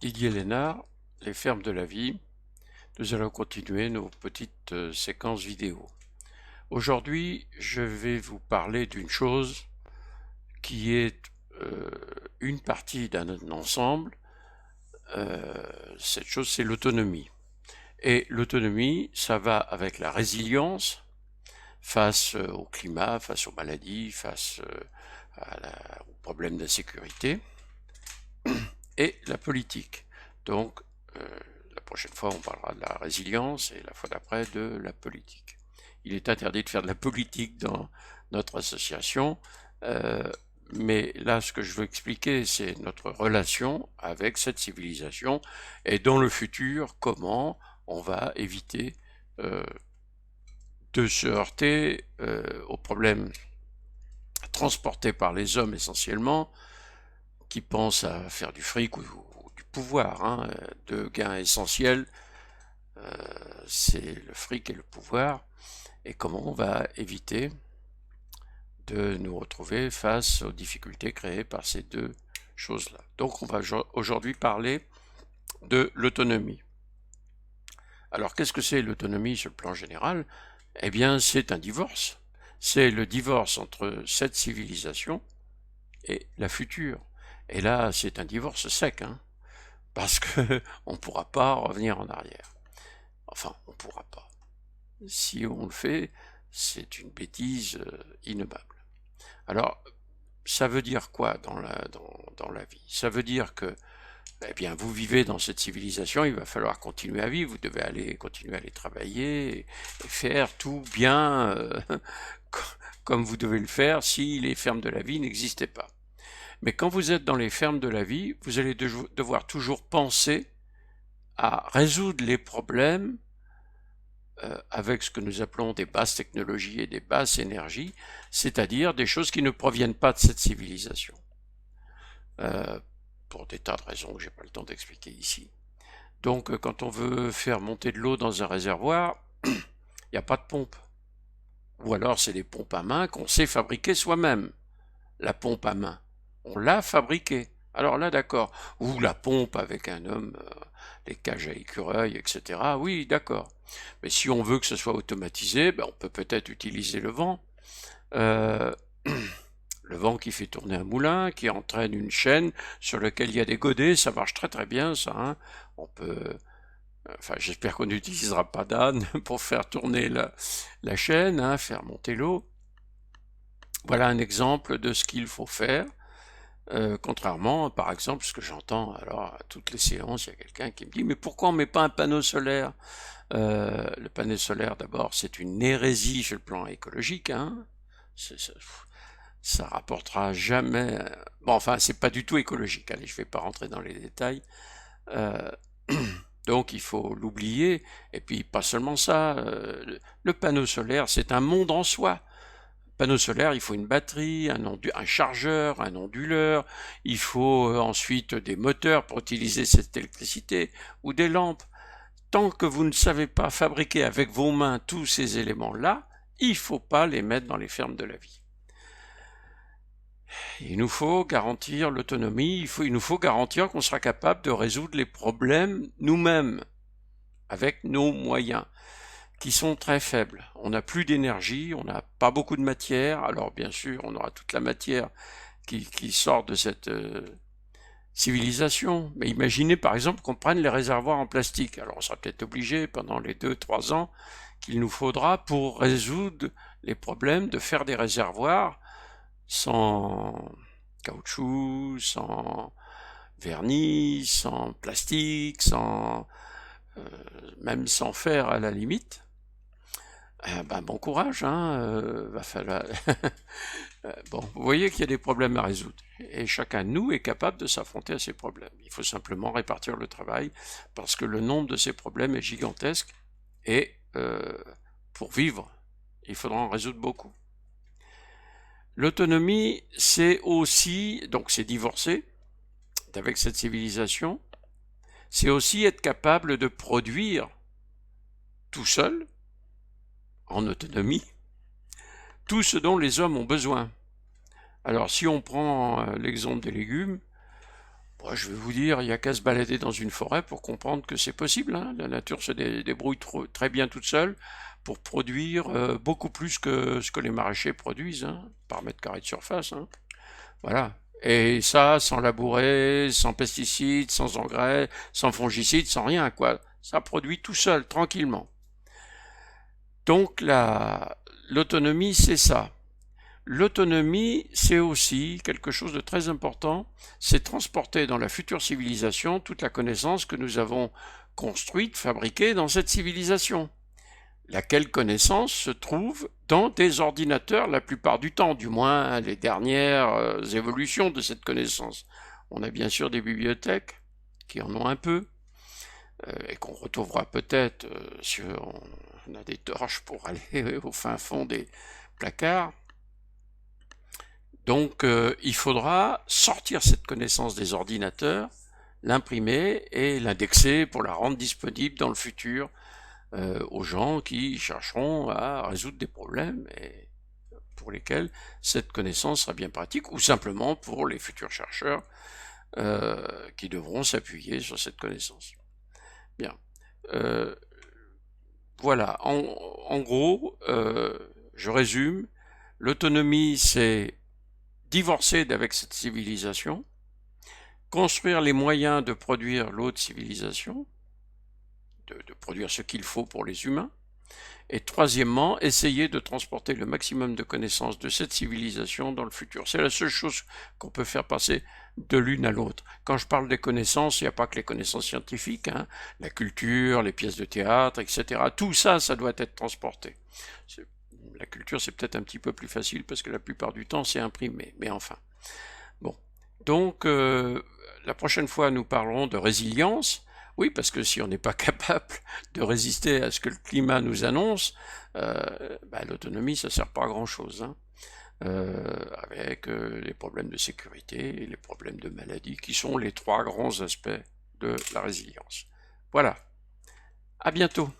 Didier Lénard, les fermes de la vie. Nous allons continuer nos petites séquences vidéo. Aujourd'hui, je vais vous parler d'une chose qui est une partie d'un ensemble. Cette chose, c'est l'autonomie. Et l'autonomie, ça va avec la résilience face au climat, face aux maladies, face aux problèmes d'insécurité, et la politique. Donc, la prochaine fois, on parlera de la résilience et la fois d'après de la politique. Il est interdit de faire de la politique dans notre association, mais là, ce que je veux expliquer, c'est notre relation avec cette civilisation et dans le futur, comment on va éviter de se heurter aux problèmes transportés par les hommes essentiellement, qui pensent à faire du fric ou du pouvoir. Deux gains essentiels, c'est le fric et le pouvoir. Et comment on va éviter de nous retrouver face aux difficultés créées par ces deux choses-là. Donc on va aujourd'hui parler de l'autonomie. Alors qu'est-ce que c'est l'autonomie sur le plan général? Eh bien c'est un divorce. C'est le divorce entre cette civilisation et la future. Et là c'est un divorce sec, parce qu'on ne pourra pas revenir en arrière. Enfin, on ne pourra pas. Si on le fait, c'est une bêtise innommable. Alors, ça veut dire quoi dans la vie? Ça veut dire que, eh bien, vous vivez dans cette civilisation, il va falloir continuer à vivre, vous devez continuer à aller travailler et faire tout bien comme vous devez le faire si les fermes de la vie n'existaient pas. Mais quand vous êtes dans les fermes de la vie, vous allez devoir toujours penser à résoudre les problèmes avec ce que nous appelons des basses technologies et des basses énergies, c'est-à-dire des choses qui ne proviennent pas de cette civilisation, pour des tas de raisons que je n'ai pas le temps d'expliquer ici. Donc quand on veut faire monter de l'eau dans un réservoir, il n'y a pas de pompe. Ou alors c'est des pompes à main qu'on sait fabriquer soi-même. La pompe à main, on l'a fabriquée. Alors là, d'accord. Ou la pompe avec un homme, les cages à écureuils, etc. Oui, d'accord. Mais si on veut que ce soit automatisé, on peut peut-être utiliser le vent. Le vent qui fait tourner un moulin, qui entraîne une chaîne sur laquelle il y a des godets, ça marche très très bien, ça. On peut... Enfin, j'espère qu'on n'utilisera pas d'âne pour faire tourner la chaîne, faire monter l'eau. Voilà un exemple de ce qu'il faut faire. Contrairement, par exemple, ce que j'entends, alors à toutes les séances, il y a quelqu'un qui me dit mais pourquoi on ne met pas un panneau solaire? Le panneau solaire, d'abord, c'est une hérésie sur le plan écologique, ça rapportera jamais. Bon, enfin, c'est pas du tout écologique. Allez, je vais pas rentrer dans les détails. Donc, il faut l'oublier. Et puis, pas seulement ça. Le panneau solaire, c'est un monde en soi. Panneau solaire, il faut une batterie, un chargeur, un onduleur, il faut ensuite des moteurs pour utiliser cette électricité, ou des lampes. Tant que vous ne savez pas fabriquer avec vos mains tous ces éléments-là, il ne faut pas les mettre dans les fermes de la vie. Il nous faut garantir l'autonomie, il nous faut garantir qu'on sera capable de résoudre les problèmes nous-mêmes, avec nos moyens, qui sont très faibles. On n'a plus d'énergie, on n'a pas beaucoup de matière, alors bien sûr on aura toute la matière qui sort de cette civilisation. Mais imaginez par exemple qu'on prenne les réservoirs en plastique. Alors on sera peut-être obligé pendant les 2-3 ans qu'il nous faudra pour résoudre les problèmes de faire des réservoirs sans caoutchouc, sans vernis, sans plastique, même sans fer à la limite. Bon courage, va falloir. Bon, vous voyez qu'il y a des problèmes à résoudre, et chacun de nous est capable de s'affronter à ces problèmes. Il faut simplement répartir le travail, parce que le nombre de ces problèmes est gigantesque, et pour vivre, il faudra en résoudre beaucoup. L'autonomie, c'est aussi, donc c'est divorcer avec cette civilisation, c'est aussi être capable de produire tout seul, en autonomie, tout ce dont les hommes ont besoin. Alors si on prend l'exemple des légumes, Bon, je vais vous dire, il n'y a qu'à se balader dans une forêt pour comprendre que c'est possible, hein. La nature se débrouille très bien toute seule pour produire beaucoup plus que ce que les maraîchers produisent, hein, par mètre carré de surface, hein. Voilà. Et ça, sans labourer, sans pesticides, sans engrais, sans fongicides, sans rien, quoi. Ça produit tout seul, tranquillement. Donc l'autonomie, c'est ça. L'autonomie, c'est aussi quelque chose de très important, c'est transporter dans la future civilisation toute la connaissance que nous avons construite, fabriquée dans cette civilisation. Laquelle connaissance se trouve dans des ordinateurs la plupart du temps, du moins les dernières évolutions de cette connaissance. On a bien sûr des bibliothèques qui en ont un peu, et qu'on retrouvera peut-être si on a des torches pour aller au fin fond des placards. Donc il faudra sortir cette connaissance des ordinateurs, l'imprimer et l'indexer pour la rendre disponible dans le futur aux gens qui chercheront à résoudre des problèmes et pour lesquels cette connaissance sera bien pratique, ou simplement pour les futurs chercheurs qui devront s'appuyer sur cette connaissance. Bien. Voilà, en gros, je résume, l'autonomie c'est divorcer d'avec cette civilisation, construire les moyens de produire l'autre civilisation, de produire ce qu'il faut pour les humains, et troisièmement, essayer de transporter le maximum de connaissances de cette civilisation dans le futur. C'est la seule chose qu'on peut faire passer de l'une à l'autre. Quand je parle des connaissances, il n'y a pas que les connaissances scientifiques, hein, la culture, les pièces de théâtre, etc. Tout ça, ça doit être transporté. La culture, c'est peut-être un petit peu plus facile parce que la plupart du temps, c'est imprimé. Mais enfin. Bon. Donc, la prochaine fois, nous parlerons de résilience. Oui, parce que si on n'est pas capable de résister à ce que le climat nous annonce, l'autonomie, ça ne sert pas à grand-chose, hein. Avec les problèmes de sécurité et les problèmes de maladie, qui sont les trois grands aspects de la résilience. Voilà. À bientôt.